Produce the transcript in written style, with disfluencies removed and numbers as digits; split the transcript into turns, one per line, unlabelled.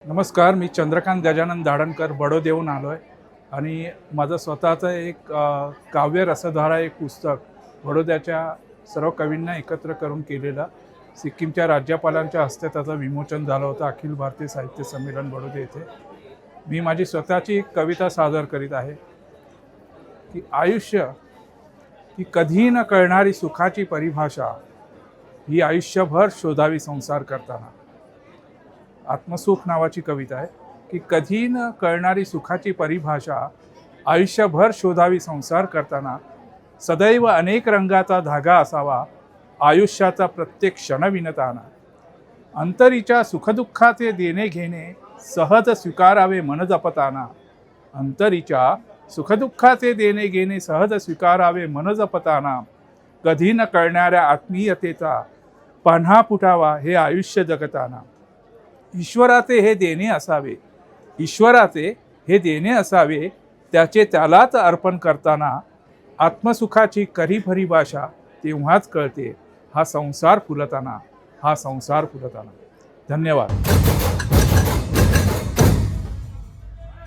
नमस्कार, मी चंद्रकांत गजानन धाडणकर बडोद्याहून आलो आहे आणि माझं स्वतःचं एक काव्य रसधारा एक पुस्तक बडोद्याच्या सर्व कवींना एकत्र करून केलेलं सिक्कीमच्या राज्यपालांच्या हस्ते त्याचं विमोचन झालं होतं अखिल भारतीय साहित्य संमेलन बडोदे येथे। मी माझी स्वतःची एक कविता सादर करीत आहे की आयुष्य ही कधी न कळणारी सुखाची परिभाषा ही आयुष्यभर शोधावी संसार करताना। आत्मसुख नावाची कविता आहे की कधी न कळणारी सुखाची परिभाषा आयुष्यभर शोधावी संसार करताना। सदैव अनेक रंगाचा धागा असावा आयुष्याचा प्रत्येक क्षण विणताना। अंतरीच्या सुखदुःखाचे देणे घेणे सहज स्वीकारावे मन जपताना। अंतरीच्या सुखदुःखाचे देणे घेणे सहज स्वीकारावे मन जपताना। कधी न कळणाऱ्या आत्मीयतेचा पान्हा फुटावा हे आयुष्य जगताना। ईश्वराचे हे देणे असावे, ईश्वराचे हे देणे असावे त्याचे त्यालाच अर्पण करताना। आत्मसुखाची खरी परिभाषा तेव्हाच कळते हा संसार फुलताना, हा संसार फुलताना। धन्यवाद।